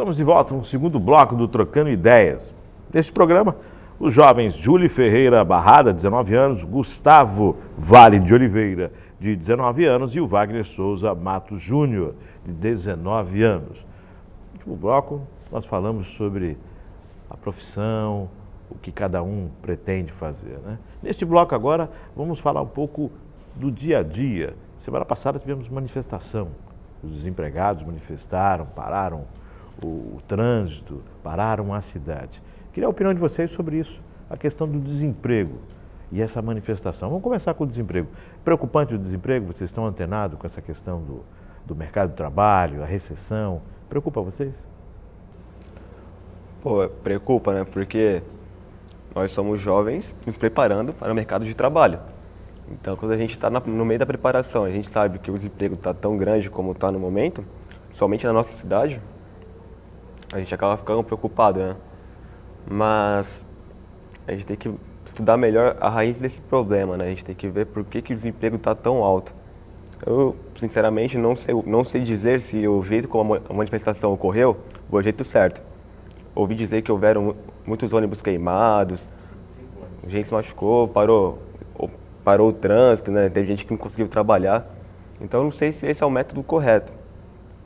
Estamos de volta com o segundo bloco do Trocando Ideias. Neste programa, os jovens Júlio Ferreira Barrada, 19 anos, Gustavo Vale de Oliveira, de 19 anos, e o Wagner Souza Matos Júnior, de 19 anos. No último bloco, nós falamos sobre a profissão, o que cada um pretende fazer, né? Neste bloco agora, vamos falar um pouco do dia a dia. Semana passada tivemos manifestação. Os desempregados manifestaram, pararam o trânsito, pararam a cidade. Queria a opinião de vocês sobre isso, a questão do desemprego e essa manifestação. Vamos começar com o desemprego. Preocupante o desemprego? Vocês estão antenados com essa questão do mercado de trabalho, a recessão? Preocupa vocês? Pô, preocupa, né? Porque nós somos jovens nos preparando para o mercado de trabalho. Então, quando a gente está no meio da preparação, a gente sabe que o desemprego está tão grande como está no momento, somente na nossa cidade, a gente acaba ficando preocupado, né? Mas a gente tem que estudar melhor a raiz desse problema, né? A gente tem que ver por que o desemprego está tão alto. Eu, sinceramente, não sei dizer se o jeito como a manifestação ocorreu foi o jeito certo. Ouvi dizer que houveram muitos ônibus queimados, gente se machucou, parou o trânsito, né? Teve gente que não conseguiu trabalhar. Então, não sei se esse é o método correto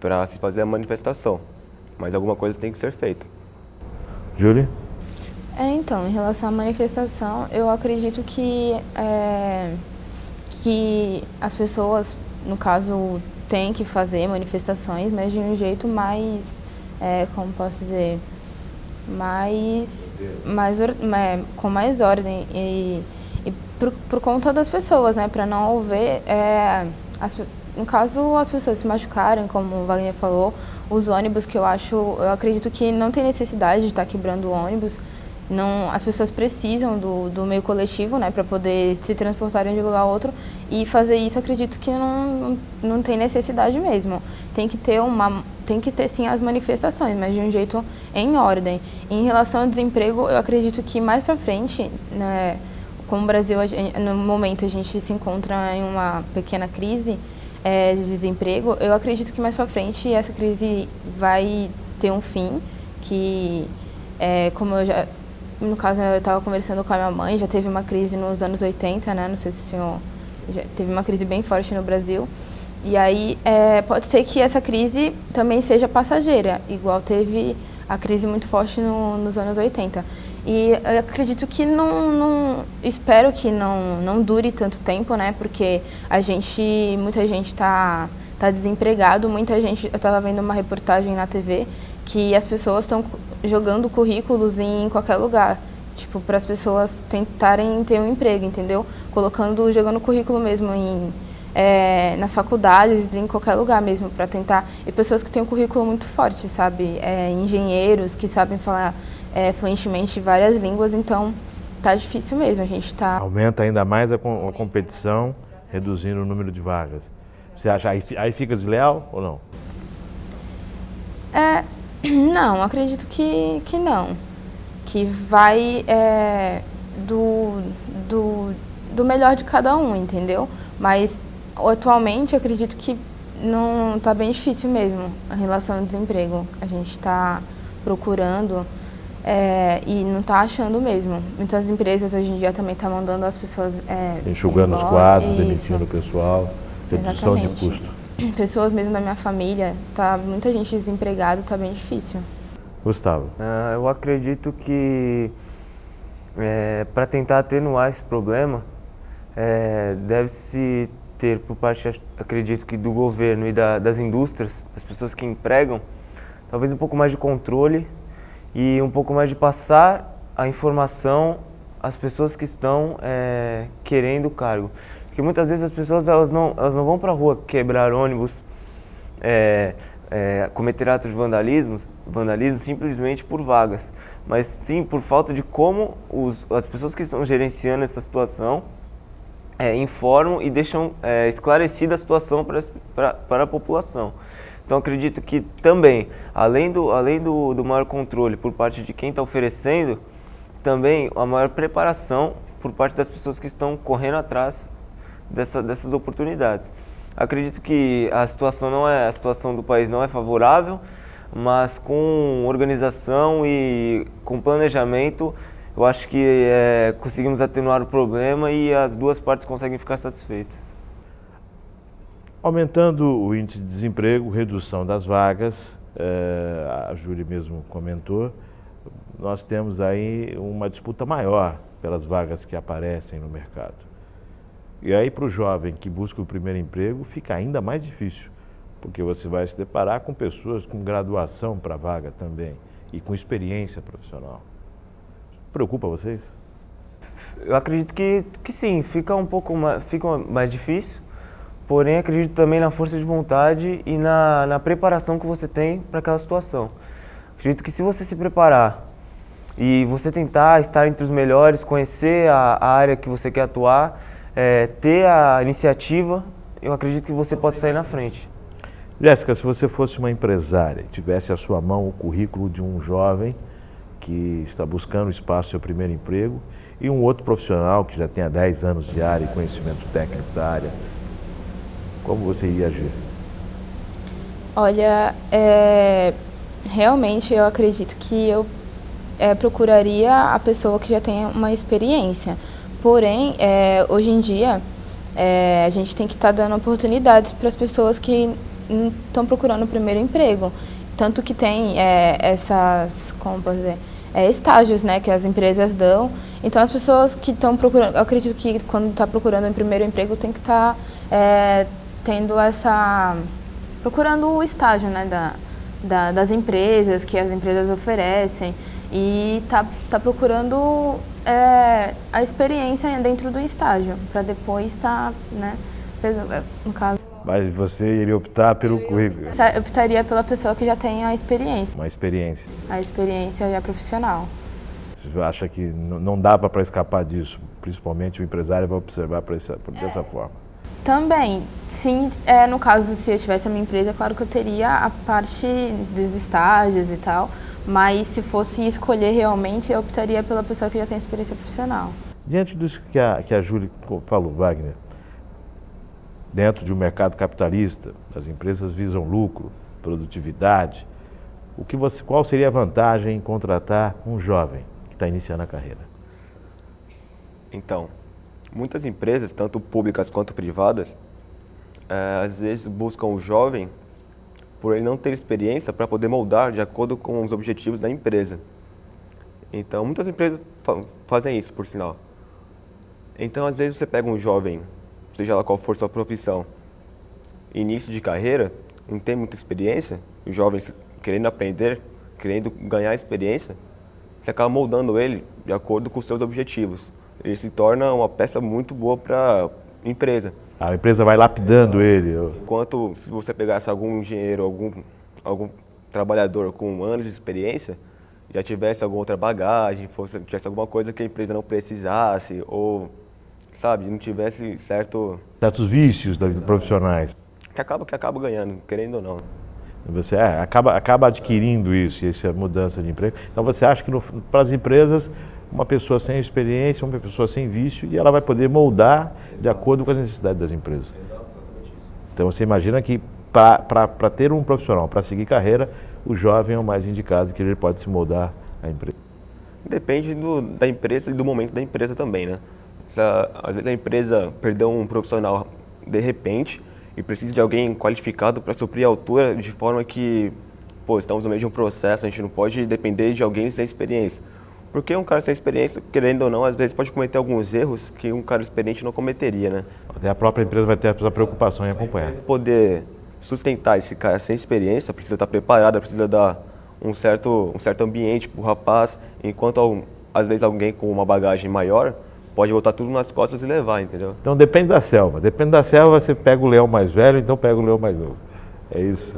para se fazer a manifestação, mas alguma coisa tem que ser feita. Júlia? Então, em relação à manifestação, eu acredito que as pessoas, no caso, têm que fazer manifestações, mas de um jeito mais, como posso dizer, com mais ordem e por conta das pessoas, né, para não haver, no caso, as pessoas se machucarem, como o Wagner falou, os ônibus que eu acredito que não tem necessidade de estar quebrando o ônibus. Não, as pessoas precisam do meio coletivo, né, para poder se transportarem de um lugar a outro, e fazer isso acredito que não tem necessidade mesmo. Tem que ter sim as manifestações, mas de um jeito em ordem. Em relação ao desemprego, eu acredito que mais para frente, né, como o Brasil, no momento a gente se encontra em uma pequena crise de desemprego, eu acredito que mais para frente essa crise vai ter um fim, que como no caso, eu estava conversando com a minha mãe, já teve uma crise nos anos 80, né? Não sei se o senhor... Já teve uma crise bem forte no Brasil. E aí, pode ser que essa crise também seja passageira, igual teve a crise muito forte nos anos 80. E eu acredito que espero que não dure tanto tempo, né? Porque muita gente está desempregado, muita gente... Eu estava vendo uma reportagem na TV que as pessoas estão jogando currículos em qualquer lugar, tipo, para as pessoas tentarem ter um emprego, entendeu? Jogando currículo mesmo nas faculdades, em qualquer lugar mesmo, para tentar... E pessoas que têm um currículo muito forte, sabe? Engenheiros que sabem falar fluentemente várias línguas, então tá difícil mesmo, a gente tá... Aumenta ainda mais a competição, reduzindo o número de vagas. Você acha, aí fica desleal ou não? Não, acredito que não. Que vai do melhor de cada um, entendeu? Mas atualmente acredito que não tá bem difícil mesmo a relação ao desemprego. A gente está procurando e não está achando mesmo. Muitas empresas hoje em dia também estão mandando as pessoas enxugando os quadros, demitindo o pessoal, redução de custo. Pessoas mesmo da minha família, muita gente desempregada, tá bem difícil. Gustavo? Eu acredito que para tentar atenuar esse problema, deve-se ter por parte, acredito que do governo e das indústrias, as pessoas que empregam, talvez um pouco mais de controle e um pouco mais de passar a informação às pessoas que estão querendo o cargo. Porque muitas vezes as pessoas elas não vão para a rua quebrar ônibus, cometer atos de vandalismo simplesmente por vagas, mas sim por falta de como as pessoas que estão gerenciando essa situação informam e deixam esclarecida a situação para a população. Então acredito que também, além do maior controle por parte de quem está oferecendo, também a maior preparação por parte das pessoas que estão correndo atrás dessas oportunidades. Acredito que a situação do país não é favorável, mas com organização e com planejamento, eu acho que conseguimos atenuar o problema e as duas partes conseguem ficar satisfeitas. Aumentando o índice de desemprego, redução das vagas, a Júlia mesmo comentou, nós temos aí uma disputa maior pelas vagas que aparecem no mercado. E aí para o jovem que busca o primeiro emprego fica ainda mais difícil, porque você vai se deparar com pessoas com graduação para a vaga também e com experiência profissional. Preocupa vocês? Eu acredito que sim, fica mais difícil, porém acredito também na força de vontade e na preparação que você tem para aquela situação. Acredito que se você se preparar e você tentar estar entre os melhores, conhecer a área que você quer atuar, ter a iniciativa, eu acredito que você pode sair na frente. Jéssica, se você fosse uma empresária e tivesse à sua mão o currículo de um jovem que está buscando espaço no seu primeiro emprego e um outro profissional que já tenha 10 anos de área e conhecimento técnico da área, como você iria agir? Olha, realmente eu acredito que eu procuraria a pessoa que já tenha uma experiência. Porém, hoje em dia, a gente tem que estar dando oportunidades para as pessoas que estão procurando o primeiro emprego. Tanto que tem como posso dizer, estágios, né, que as empresas dão. Então, as pessoas que estão procurando, eu acredito que quando está procurando o primeiro emprego, tem que estar procurando o estágio, né, das empresas, que as empresas oferecem, e tá procurando a experiência dentro do estágio, para depois estar, né, no caso... Mas você iria optar pelo currículo? Eu optaria pela pessoa que já tem a experiência. Uma experiência. A experiência já profissional. Você acha que não dá para escapar disso? Principalmente o empresário vai observar dessa forma. Também, sim, no caso, se eu tivesse a minha empresa, é claro que eu teria a parte dos estágios e tal, mas se fosse escolher realmente, eu optaria pela pessoa que já tem experiência profissional. Diante disso que a Júlia falou, Wagner, dentro de um mercado capitalista, as empresas visam lucro, produtividade, qual seria a vantagem em contratar um jovem que está iniciando a carreira? Então, muitas empresas, tanto públicas quanto privadas, às vezes buscam o jovem por ele não ter experiência para poder moldar de acordo com os objetivos da empresa. Então, muitas empresas fazem isso, por sinal. Então, às vezes você pega um jovem, seja lá qual for sua profissão, início de carreira, não tem muita experiência, os jovens querendo aprender, querendo ganhar experiência, você acaba moldando ele de acordo com os seus objetivos. Ele se torna uma peça muito boa para a empresa. A empresa vai lapidando ele. Enquanto se você pegasse algum engenheiro, algum trabalhador com anos de experiência, já tivesse alguma outra bagagem, tivesse alguma coisa que a empresa não precisasse, ou, sabe, não tivesse certos vícios profissionais. Que acaba ganhando, querendo ou não. Você acaba adquirindo isso, essa mudança de emprego. Então você acha que para as empresas, uma pessoa sem experiência, uma pessoa sem vício, e ela vai poder moldar de acordo com as necessidades das empresas. Então você imagina que para ter um profissional, para seguir carreira, o jovem é o mais indicado, que ele pode se moldar à empresa. Depende da empresa e do momento da empresa também, né? Às vezes a empresa perdeu um profissional de repente e precisa de alguém qualificado para suprir a altura, de forma que, estamos no meio de um processo, a gente não pode depender de alguém sem experiência. Porque um cara sem experiência, querendo ou não, às vezes pode cometer alguns erros que um cara experiente não cometeria, né? Até a própria empresa vai ter essa preocupação em acompanhar. Para poder sustentar esse cara sem experiência, precisa estar preparado, precisa dar um certo ambiente para o rapaz, enquanto às vezes alguém com uma bagagem maior pode botar tudo nas costas e levar, entendeu? Então depende da selva. Depende da selva, você pega o leão mais velho, então pega o leão mais novo. É isso.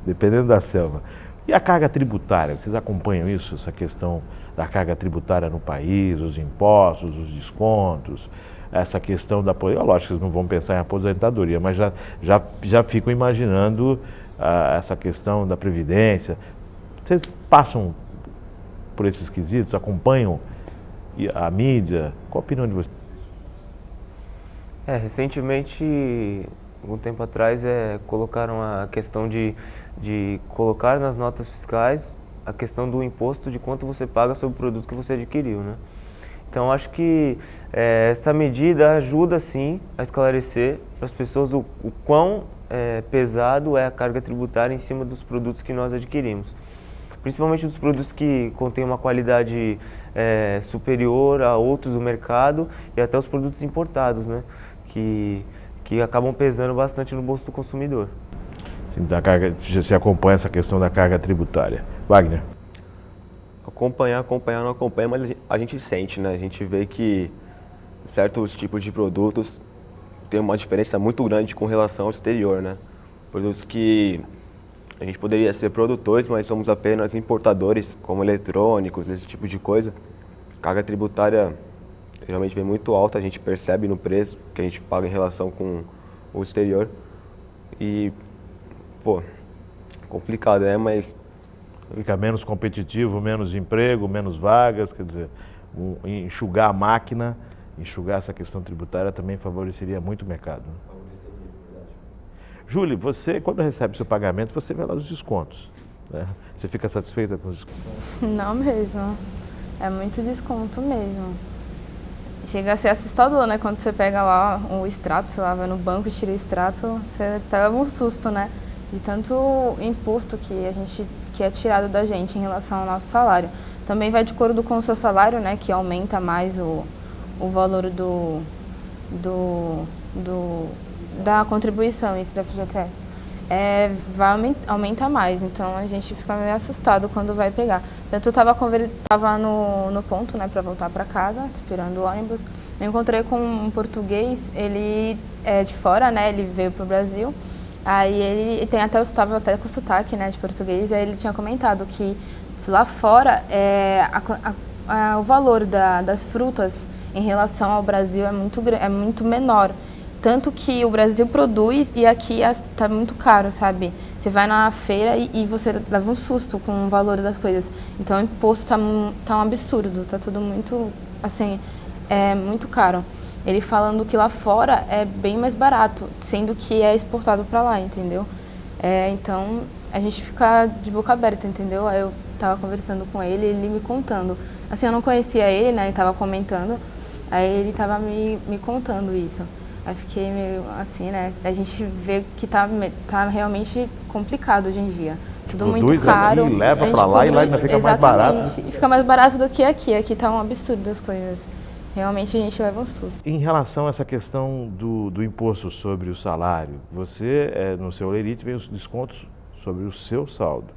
Dependendo da selva. E a carga tributária? Vocês acompanham isso, essa questão da carga tributária no país, os impostos, os descontos, essa questão da... Lógico que vocês não vão pensar em aposentadoria, mas já ficam imaginando essa questão da previdência. Vocês passam por esses quesitos, acompanham a mídia? Qual a opinião de vocês? Recentemente algum tempo atrás, colocaram a questão de colocar nas notas fiscais a questão do imposto de quanto você paga sobre o produto que você adquiriu, né? Então, acho que essa medida ajuda, sim, a esclarecer para as pessoas o quão pesado é a carga tributária em cima dos produtos que nós adquirimos. Principalmente dos produtos que contêm uma qualidade superior a outros do mercado e até os produtos importados, né? Que acabam pesando bastante no bolso do consumidor. Sim, você acompanha essa questão da carga tributária. Wagner? Acompanhar não acompanha, mas a gente sente, né? A gente vê que certos tipos de produtos têm uma diferença muito grande com relação ao exterior, né? Produtos que a gente poderia ser produtores, mas somos apenas importadores, como eletrônicos, esse tipo de coisa. A carga tributária geralmente vem muito alta, a gente percebe no preço que a gente paga em relação com o exterior. E, pô, complicado, né? Mas Fica menos competitivo, menos emprego, menos vagas, quer dizer, enxugar a máquina, enxugar essa questão tributária também favoreceria muito o mercado. Né? Júlia, você, quando recebe seu pagamento, você vê lá os descontos, né? Você fica satisfeita com os descontos? Não mesmo. É muito desconto mesmo. Chega a ser assustador, né? Quando você pega lá o extrato, sei lá, vai no banco e tira o extrato, você até leva um susto, né? De tanto imposto que é tirado da gente em relação ao nosso salário. Também vai de acordo com o seu salário, né? Que aumenta mais o valor da contribuição, isso da FGTS. Aumenta mais, então a gente fica meio assustado quando vai pegar. Tanto eu tava no ponto, né, para voltar para casa, esperando o ônibus. Eu encontrei com um português, ele é de fora, né, ele veio pro Brasil. Aí ele tem estava até com sotaque, né, de português, aí ele tinha comentado que lá fora o valor das frutas em relação ao Brasil é muito menor. Tanto que o Brasil produz e aqui está muito caro, sabe? Você vai na feira e você leva um susto com o valor das coisas. Então o imposto tá um absurdo, tá tudo muito, assim, muito caro. Ele falando que lá fora é bem mais barato, sendo que é exportado para lá, entendeu? Então a gente fica de boca aberta, entendeu? Aí eu tava conversando com ele me contando. Assim, eu não conhecia ele, né? Ele tava comentando, aí ele tava me contando isso. Aí fiquei meio assim, né? A gente vê que tá realmente complicado hoje em dia. Tudo muito caro. Aqui, leva para lá e lá ainda fica mais barato. E fica mais barato do que aqui. Aqui tá um absurdo as coisas. Realmente a gente leva um susto. Em relação a essa questão do imposto sobre o salário, você, no seu Olerite, vem os descontos sobre o seu saldo.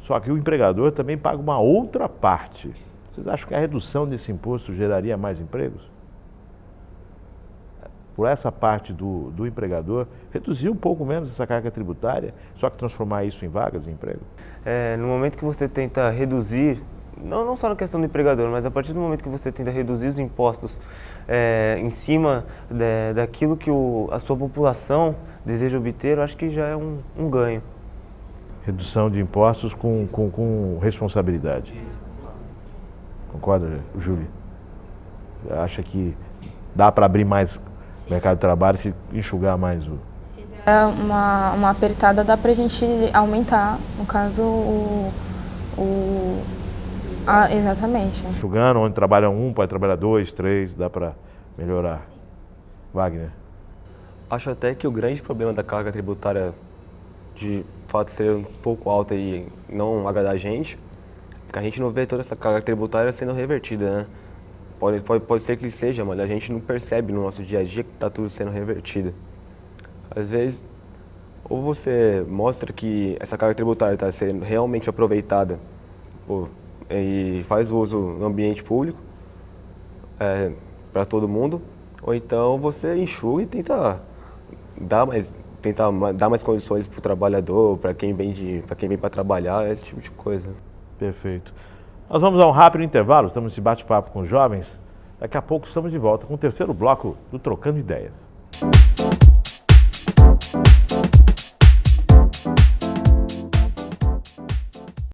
Só que o empregador também paga uma outra parte. Vocês acham que a redução desse imposto geraria mais empregos? Por essa parte do empregador, reduzir um pouco menos essa carga tributária, só que transformar isso em vagas de emprego? No momento que você tenta reduzir, não só na questão do empregador, mas a partir do momento que você tenta reduzir os impostos em cima daquilo que a sua população deseja obter, eu acho que já é um ganho. Redução de impostos com responsabilidade. Concorda, Júlia? Acha que dá para abrir mais o mercado de trabalho se enxugar mais o... Se der uma apertada, dá pra gente aumentar, no caso, exatamente. Enxugando, onde trabalha um, pode trabalhar 2, 3, dá para melhorar. Wagner? Acho até que o grande problema da carga tributária, de fato ser um pouco alta e não agradar a gente, é que a gente não vê toda essa carga tributária sendo revertida, né? Pode ser que seja, mas a gente não percebe no nosso dia a dia que está tudo sendo revertido. Às vezes, ou você mostra que essa carga tributária está sendo realmente aproveitada e faz uso no ambiente público para todo mundo, ou então você enxuga e tenta dar mais condições para o trabalhador, para quem vem para trabalhar, esse tipo de coisa. Perfeito. Nós vamos a um rápido intervalo, estamos nesse bate-papo com os jovens. Daqui a pouco estamos de volta com o terceiro bloco do Trocando Ideias.